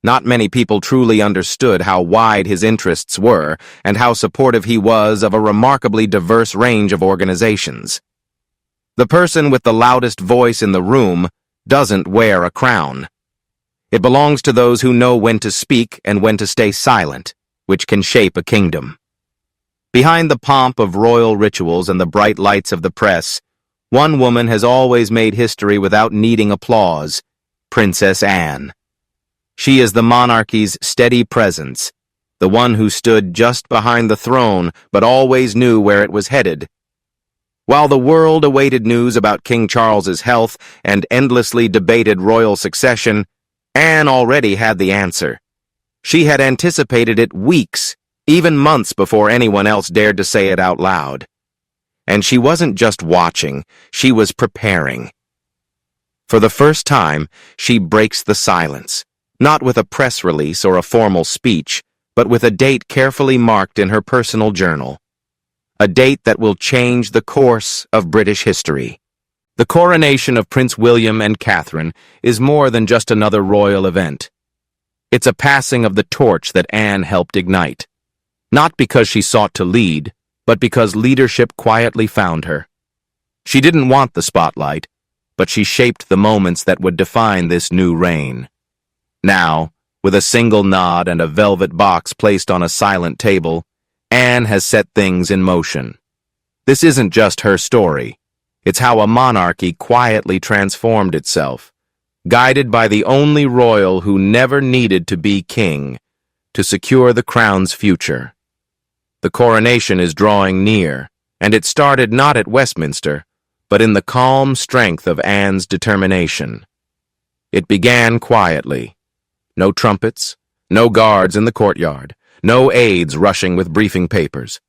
Not many people truly understood how wide his interests were and how supportive he was of a remarkably diverse range of organizations. The person with the loudest voice in the room doesn't wear a crown. It belongs to those who know when to speak and when to stay silent, which can shape a kingdom. Behind the pomp of royal rituals and the bright lights of the press, one woman has always made history without needing applause: Princess Anne. She is the monarchy's steady presence, the one who stood just behind the throne but always knew where it was headed. While the world awaited news about King Charles's health and endlessly debated royal succession, Anne already had the answer. She had anticipated it weeks, even months before anyone else dared to say it out loud. And she wasn't just watching, she was preparing. For the first time, she breaks the silence, not with a press release or a formal speech, but with a date carefully marked in her personal journal. A date that will change the course of British history. The coronation of Prince William and Catherine is more than just another royal event. It's a passing of the torch that Anne helped ignite. Not because she sought to lead, but because leadership quietly found her. She didn't want the spotlight, but she shaped the moments that would define this new reign. Now, with a single nod and a velvet box placed on a silent table, Anne has set things in motion. This isn't just her story. It's how a monarchy quietly transformed itself, guided by the only royal who never needed to be king, to secure the crown's future. The coronation is drawing near, and it started not at Westminster, but in the calm strength of Anne's determination. It began quietly. No trumpets, no guards in the courtyard, no aides rushing with briefing papers.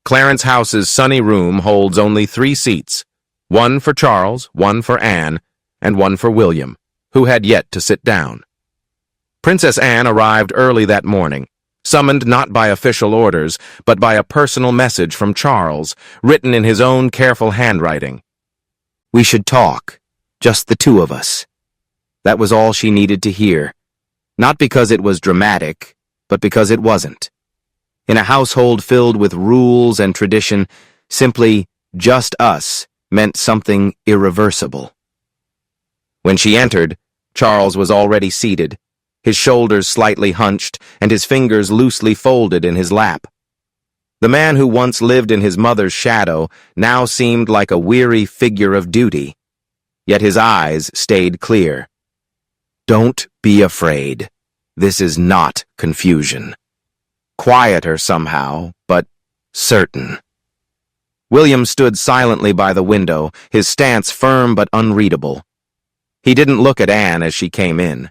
Clarence House's sunny room holds only 3 seats, one for Charles, one for Anne, and one for William, who had yet to sit down. Princess Anne arrived early that morning, summoned not by official orders, but by a personal message from Charles, written in his own careful handwriting. "We should talk, just the 2 of us." That was all she needed to hear, not because it was dramatic, but because it wasn't. In a household filled with rules and tradition, simply "just us" meant something irreversible. When she entered, Charles was already seated, his shoulders slightly hunched and his fingers loosely folded in his lap. The man who once lived in his mother's shadow now seemed like a weary figure of duty, yet his eyes stayed clear. "Don't be afraid. This is not confusion." Quieter somehow, but certain. William stood silently by the window, his stance firm but unreadable. He didn't look at Anne as she came in.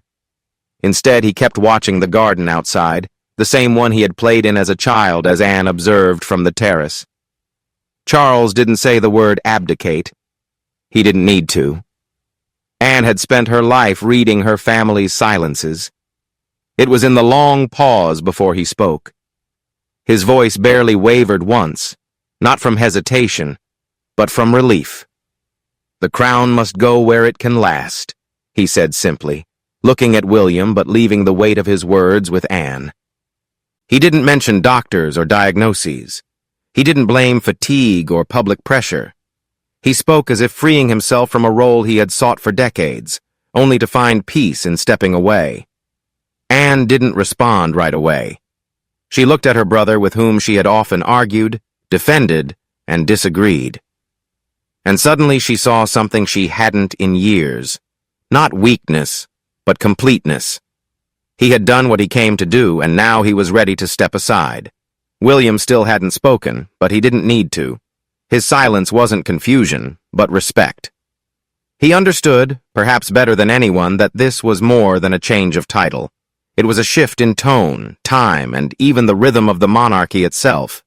Instead, he kept watching the garden outside, the same one he had played in as a child as Anne observed from the terrace. Charles didn't say the word abdicate. He didn't need to. Anne had spent her life reading her family's silences. It was in the long pause before he spoke. His voice barely wavered once, not from hesitation, but from relief. "The crown must go where it can last," he said simply, looking at William but leaving the weight of his words with Anne. He didn't mention doctors or diagnoses. He didn't blame fatigue or public pressure. He spoke as if freeing himself from a role he had sought for decades, only to find peace in stepping away. Anne didn't respond right away. She looked at her brother with whom she had often argued, defended, and disagreed. And suddenly she saw something she hadn't in years. Not weakness, but completeness. He had done what he came to do, and now he was ready to step aside. William still hadn't spoken, but he didn't need to. His silence wasn't confusion, but respect. He understood, perhaps better than anyone, that this was more than a change of title. It was a shift in tone, time, and even the rhythm of the monarchy itself.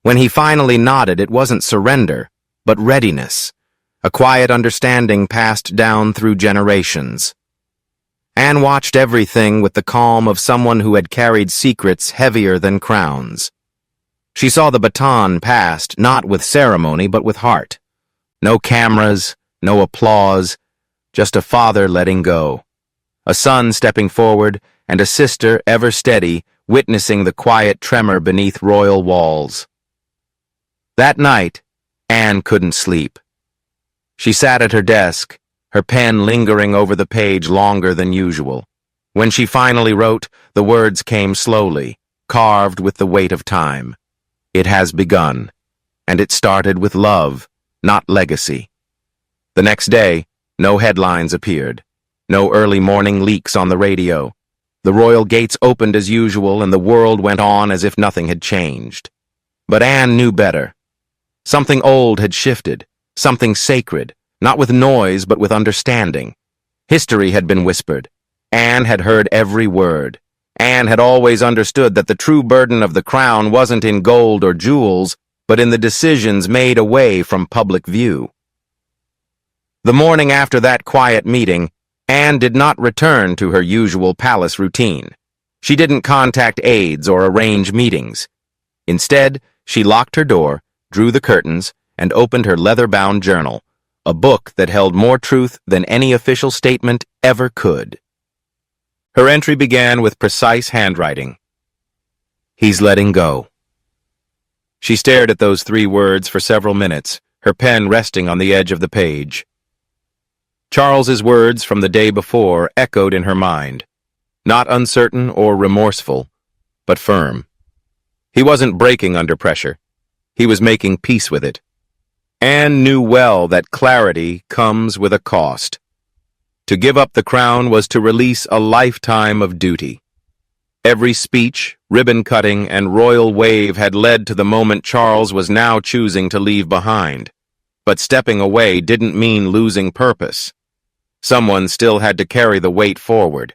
When he finally nodded, it wasn't surrender, but readiness, a quiet understanding passed down through generations. Anne watched everything with the calm of someone who had carried secrets heavier than crowns. She saw the baton passed, not with ceremony, but with heart. No cameras, no applause, just a father letting go. A son stepping forward, and a sister ever steady, witnessing the quiet tremor beneath royal walls. That night, Anne couldn't sleep. She sat at her desk, her pen lingering over the page longer than usual. When she finally wrote, the words came slowly, carved with the weight of time. It has begun, and it started with love, not legacy. The next day, no headlines appeared. No early morning leaks on the radio. The royal gates opened as usual, and the world went on as if nothing had changed. But Anne knew better. Something old had shifted, something sacred, not with noise but with understanding. History had been whispered. Anne had heard every word. Anne had always understood that the true burden of the crown wasn't in gold or jewels, but in the decisions made away from public view. The morning after that quiet meeting, Anne did not return to her usual palace routine. She didn't contact aides or arrange meetings. Instead, she locked her door, drew the curtains, and opened her leather-bound journal, a book that held more truth than any official statement ever could. Her entry began with precise handwriting. "He's letting go." She stared at those 3 words for several minutes, her pen resting on the edge of the page. Charles's words from the day before echoed in her mind, not uncertain or remorseful, but firm. He wasn't breaking under pressure. He was making peace with it. Anne knew well that clarity comes with a cost. To give up the crown was to release a lifetime of duty. Every speech, ribbon-cutting, and royal wave had led to the moment Charles was now choosing to leave behind. But stepping away didn't mean losing purpose. Someone still had to carry the weight forward.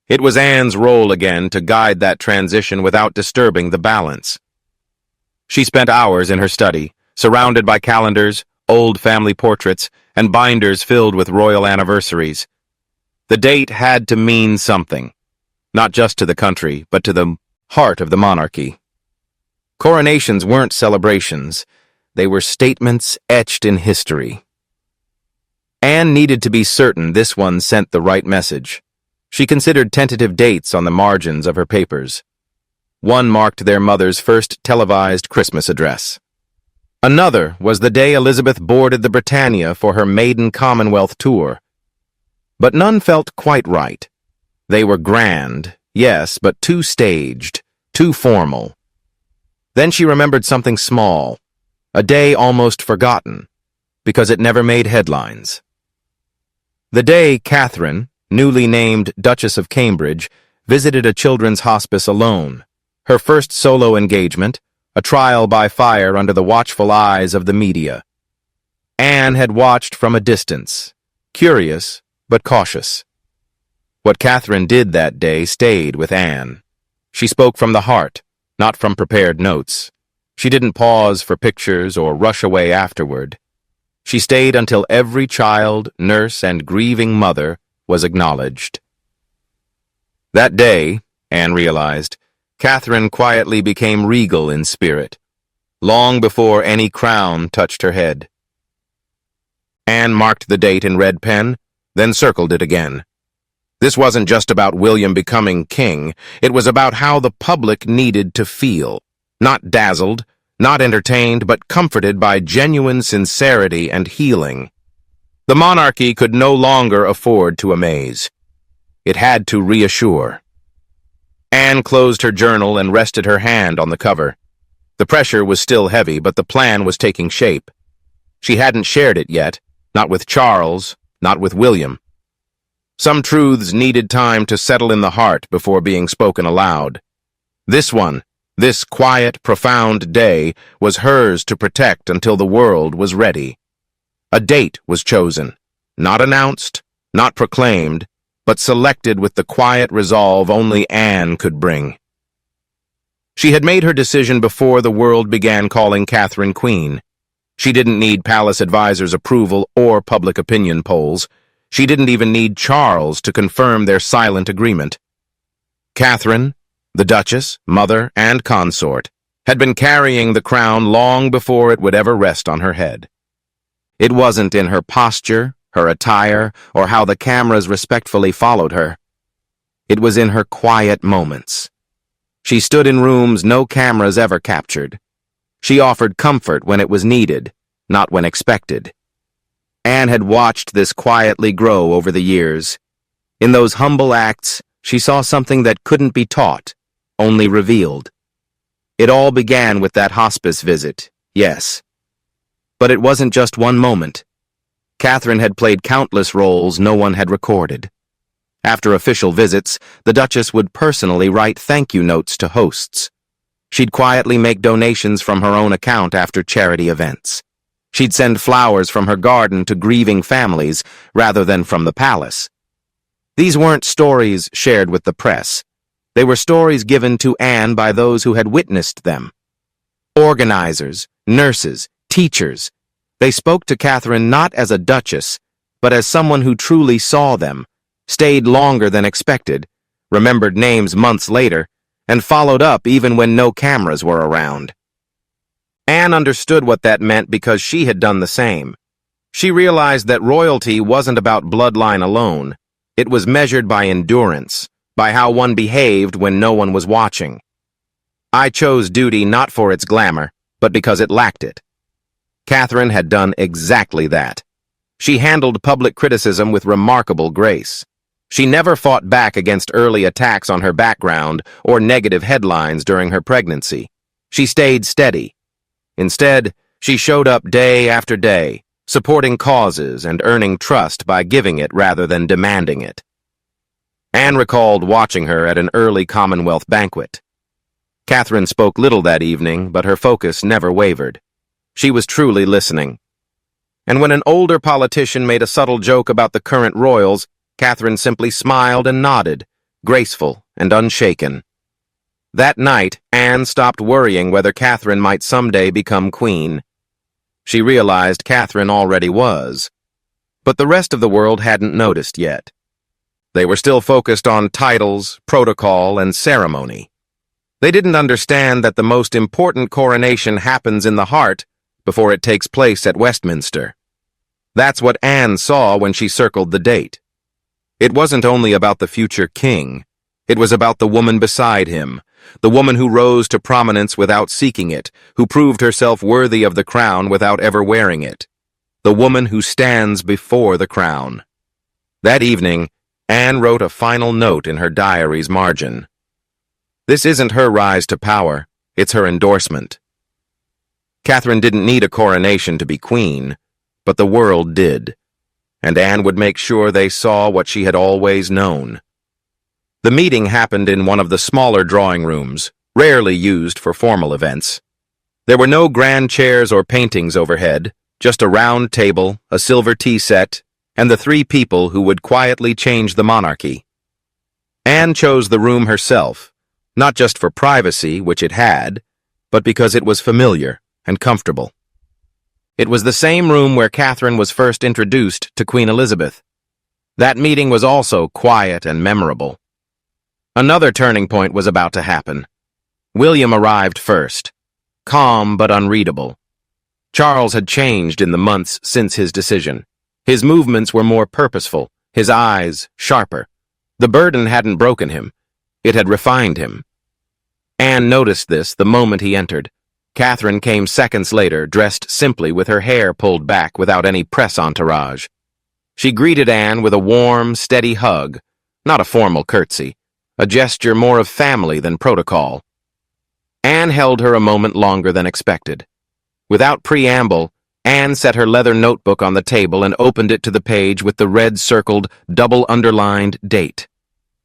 It was Anne's role again to guide that transition without disturbing the balance. She spent hours in her study, surrounded by calendars, old family portraits, and binders filled with royal anniversaries. The date had to mean something, not just to the country, but to the heart of the monarchy. Coronations weren't celebrations. They were statements etched in history. Anne needed to be certain this one sent the right message. She considered tentative dates on the margins of her papers. One marked their mother's first televised Christmas address. Another was the day Elizabeth boarded the Britannia for her maiden Commonwealth tour. But none felt quite right. They were grand, yes, but too staged, too formal. Then she remembered something small, a day almost forgotten, because it never made headlines. The day Catherine, newly named Duchess of Cambridge, visited a children's hospice alone, her first solo engagement, a trial by fire under the watchful eyes of the media. Anne had watched from a distance, curious but cautious. What Catherine did that day stayed with Anne. She spoke from the heart, not from prepared notes. She didn't pause for pictures or rush away afterward. She stayed until every child, nurse, and grieving mother was acknowledged. That day, Anne realized, Catherine quietly became regal in spirit, long before any crown touched her head. Anne marked the date in red pen, then circled it again. This wasn't just about William becoming king, it was about how the public needed to feel, not dazzled, not entertained, but comforted by genuine sincerity and healing. The monarchy could no longer afford to amaze. It had to reassure. Anne closed her journal and rested her hand on the cover. The pressure was still heavy, but the plan was taking shape. She hadn't shared it yet, not with Charles, not with William. Some truths needed time to settle in the heart before being spoken aloud. This one, this quiet, profound day, was hers to protect until the world was ready. A date was chosen, not announced, not proclaimed, but selected with the quiet resolve only Anne could bring. She had made her decision before the world began calling Catherine queen. She didn't need palace advisors' approval or public opinion polls. She didn't even need Charles to confirm their silent agreement. Catherine, the Duchess, mother, and consort, had been carrying the crown long before it would ever rest on her head. It wasn't in her posture, her attire, or how the cameras respectfully followed her. It was in her quiet moments. She stood in rooms no cameras ever captured. She offered comfort when it was needed, not when expected. Anne had watched this quietly grow over the years. In those humble acts, she saw something that couldn't be taught, only revealed. It all began with that hospice visit, yes. But it wasn't just one moment. Catherine had played countless roles no one had recorded. After official visits, the Duchess would personally write thank-you notes to hosts. She'd quietly make donations from her own account after charity events. She'd send flowers from her garden to grieving families rather than from the palace. These weren't stories shared with the press. They were stories given to Anne by those who had witnessed them. Organizers, nurses, teachers. They spoke to Catherine not as a duchess, but as someone who truly saw them, stayed longer than expected, remembered names months later, and followed up even when no cameras were around. Anne understood what that meant because she had done the same. She realized that royalty wasn't about bloodline alone. It was measured by endurance, by how one behaved when no one was watching. I chose duty not for its glamour, but because it lacked it. Catherine had done exactly that. She handled public criticism with remarkable grace. She never fought back against early attacks on her background or negative headlines during her pregnancy. She stayed steady. Instead, she showed up day after day, supporting causes and earning trust by giving it rather than demanding it. Anne recalled watching her at an early Commonwealth banquet. Catherine spoke little that evening, but her focus never wavered. She was truly listening. And when an older politician made a subtle joke about the current royals, Catherine simply smiled and nodded, graceful and unshaken. That night, Anne stopped worrying whether Catherine might someday become queen. She realized Catherine already was. But the rest of the world hadn't noticed yet. They were still focused on titles, protocol, and ceremony. They didn't understand that the most important coronation happens in the heart before it takes place at Westminster. That's what Anne saw when she circled the date. It wasn't only about the future king. It was about the woman beside him, the woman who rose to prominence without seeking it, who proved herself worthy of the crown without ever wearing it, the woman who stands before the crown. That evening, Anne wrote a final note in her diary's margin. This isn't her rise to power, it's her endorsement. Catherine didn't need a coronation to be queen, but the world did, and Anne would make sure they saw what she had always known. The meeting happened in one of the smaller drawing rooms, rarely used for formal events. There were no grand chairs or paintings overhead, just a round table, a silver tea set, and the three people who would quietly change the monarchy. Anne chose the room herself, not just for privacy, which it had, but because it was familiar and comfortable. It was the same room where Catherine was first introduced to Queen Elizabeth. That meeting was also quiet and memorable. Another turning point was about to happen. William arrived first, calm but unreadable. Charles had changed in the months since his decision. His movements were more purposeful, his eyes sharper. The burden hadn't broken him. It had refined him. Anne noticed this the moment he entered. Catherine came seconds later, dressed simply with her hair pulled back without any press entourage. She greeted Anne with a warm, steady hug, not a formal curtsy, a gesture more of family than protocol. Anne held her a moment longer than expected. Without preamble, Anne set her leather notebook on the table and opened it to the page with the red-circled, double-underlined date.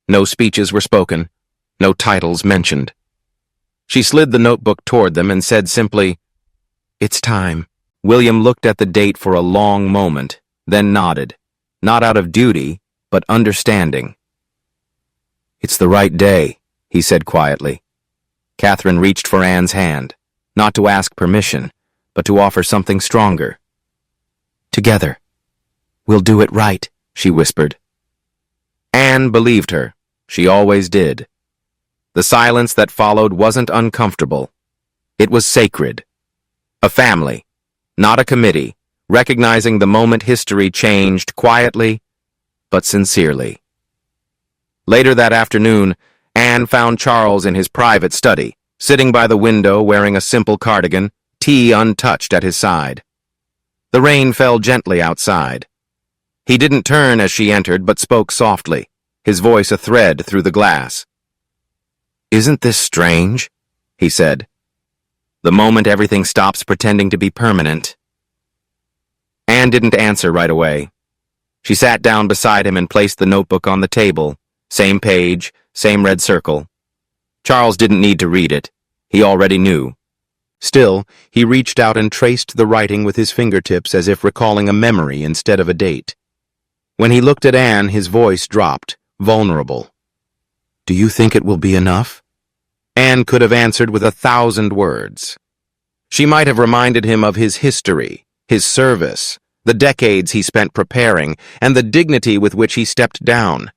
No speeches were spoken, no titles mentioned. She slid the notebook toward them and said simply, "It's time." William looked at the date for a long moment, then nodded, not out of duty, but understanding. "It's the right day," he said quietly. Catherine reached for Anne's hand, not to ask permission, but to offer something stronger. "Together. We'll do it right," she whispered. Anne believed her. She always did. The silence that followed wasn't uncomfortable. It was sacred. A family, not a committee, recognizing the moment history changed quietly, but sincerely. Later that afternoon, Anne found Charles in his private study, sitting by the window wearing a simple cardigan, tea untouched at his side. The rain fell gently outside. He didn't turn as she entered, but spoke softly, his voice a thread through the glass. "Isn't this strange?" he said. "The moment everything stops pretending to be permanent." Anne didn't answer right away. She sat down beside him and placed the notebook on the table. Same page, same red circle. Charles didn't need to read it. He already knew. Still, he reached out and traced the writing with his fingertips as if recalling a memory instead of a date. When he looked at Anne, his voice dropped, vulnerable. "Do you think it will be enough?" Anne could have answered with 1,000 words. She might have reminded him of his history, his service, the decades he spent preparing, and the dignity with which he stepped down.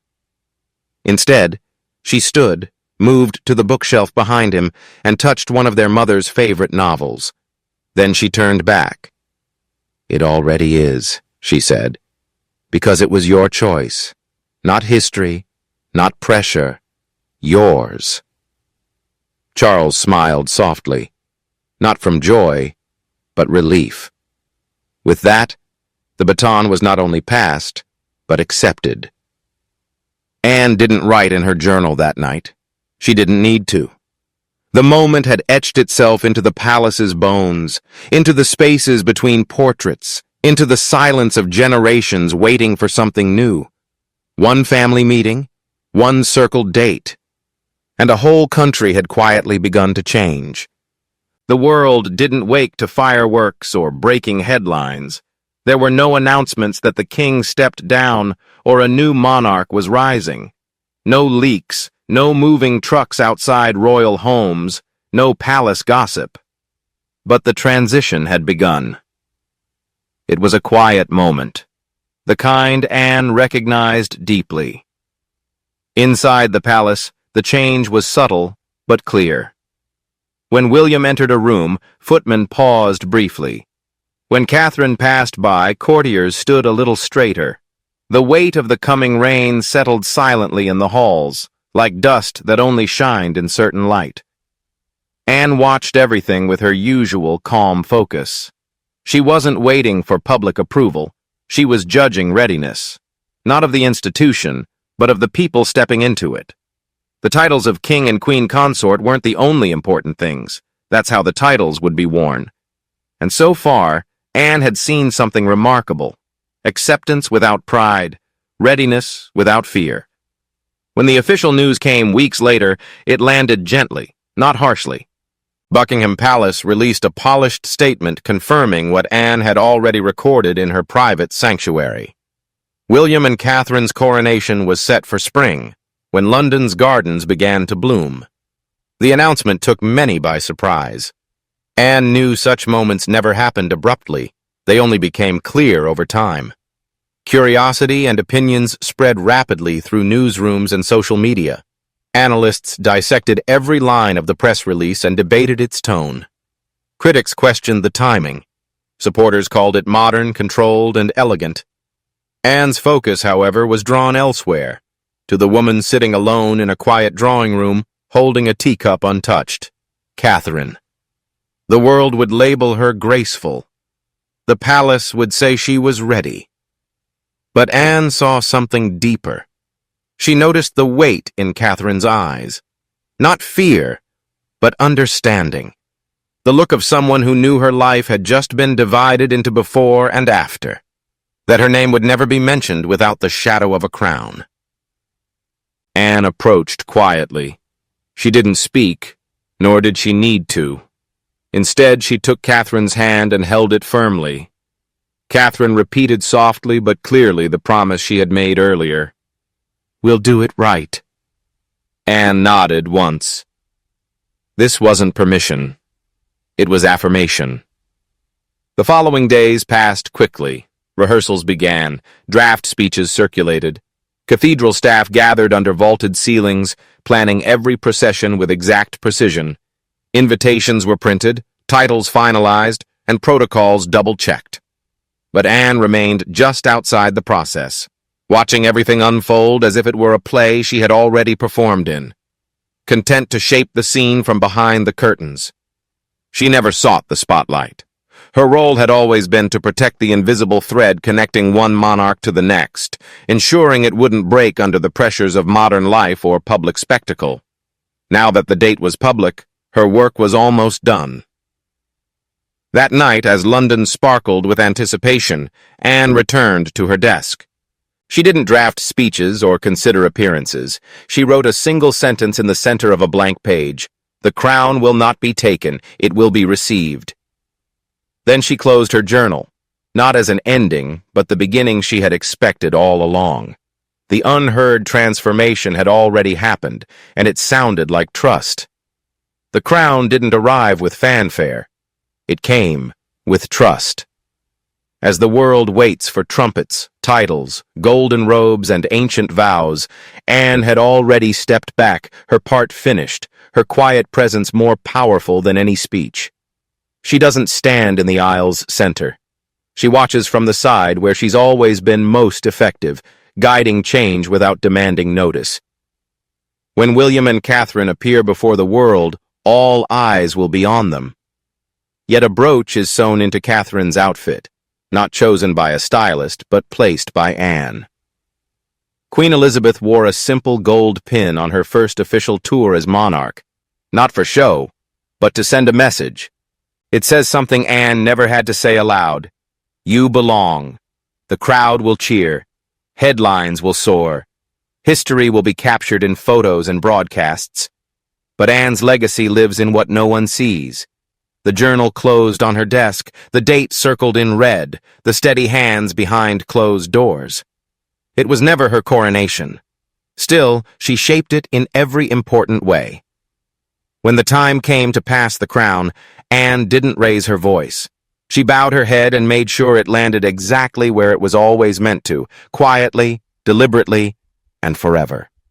Instead, she stood, moved to the bookshelf behind him, and touched one of their mother's favorite novels. Then she turned back. "It already is," she said, "because it was your choice. Not history, not pressure. Yours." Charles smiled softly, not from joy, but relief. With that, the baton was not only passed, but accepted. Anne didn't write in her journal that night. She didn't need to. The moment had etched itself into the palace's bones, into the spaces between portraits, into the silence of generations waiting for something new. One family meeting, one circled date, and a whole country had quietly begun to change. The world didn't wake to fireworks or breaking headlines. There were no announcements that the king stepped down or a new monarch was rising. No leaks, no moving trucks outside royal homes, no palace gossip. But the transition had begun. It was a quiet moment, the kind Anne recognized deeply. Inside the palace, the change was subtle but clear. When William entered a room, footmen paused briefly. When Catherine passed by, courtiers stood a little straighter. The weight of the coming rain settled silently in the halls, like dust that only shined in certain light. Anne watched everything with her usual calm focus. She wasn't waiting for public approval. She was judging readiness, not of the institution, but of the people stepping into it. The titles of king and queen consort weren't the only important things. That's how the titles would be worn. And so far, Anne had seen something remarkable: acceptance without pride, readiness without fear. When the official news came weeks later, it landed gently, not harshly. Buckingham Palace released a polished statement confirming what Anne had already recorded in her private sanctuary. William and Catherine's coronation was set for spring, when London's gardens began to bloom. The announcement took many by surprise. Anne knew such moments never happened abruptly. They only became clear over time. Curiosity and opinions spread rapidly through newsrooms and social media. Analysts dissected every line of the press release and debated its tone. Critics questioned the timing. Supporters called it modern, controlled, and elegant. Anne's focus, however, was drawn elsewhere, to the woman sitting alone in a quiet drawing room, holding a teacup untouched, Catherine. The world would label her graceful. The palace would say she was ready. But Anne saw something deeper. She noticed the weight in Catherine's eyes. Not fear, but understanding. The look of someone who knew her life had just been divided into before and after. That her name would never be mentioned without the shadow of a crown. Anne approached quietly. She didn't speak, nor did she need to. Instead, she took Catherine's hand and held it firmly. Catherine repeated softly but clearly the promise she had made earlier. "We'll do it right." Anne nodded once. This wasn't permission. It was affirmation. The following days passed quickly. Rehearsals began. Draft speeches circulated. Cathedral staff gathered under vaulted ceilings, planning every procession with exact precision. Invitations were printed, titles finalized, and protocols double-checked. But Anne remained just outside the process. watching everything unfold as if it were a play she had already performed in, content to shape the scene from behind the curtains. She never sought the spotlight. Her role had always been to protect the invisible thread connecting one monarch to the next, ensuring it wouldn't break under the pressures of modern life or public spectacle. Now that the date was public, her work was almost done. That night, as London sparkled with anticipation, Anne returned to her desk. She didn't draft speeches or consider appearances. She wrote a single sentence in the center of a blank page. "The crown will not be taken, it will be received." Then she closed her journal, not as an ending, but the beginning she had expected all along. The unheard transformation had already happened, and it sounded like trust. The crown didn't arrive with fanfare. It came with trust. As the world waits for trumpets, titles, golden robes, and ancient vows, Anne had already stepped back, her part finished, her quiet presence more powerful than any speech. She doesn't stand in the aisle's center. She watches from the side where she's always been most effective, guiding change without demanding notice. When William and Catherine appear before the world, all eyes will be on them. Yet a brooch is sewn into Catherine's outfit, not chosen by a stylist, but placed by Anne. Queen Elizabeth wore a simple gold pin on her first official tour as monarch, not for show, but to send a message. It says something Anne never had to say aloud. You belong. The crowd will cheer. Headlines will soar. History will be captured in photos and broadcasts. But Anne's legacy lives in what no one sees. The journal closed on her desk, the date circled in red, the steady hands behind closed doors. It was never her coronation. Still, she shaped it in every important way. When the time came to pass the crown, Anne didn't raise her voice. She bowed her head and made sure it landed exactly where it was always meant to, quietly, deliberately, and forever.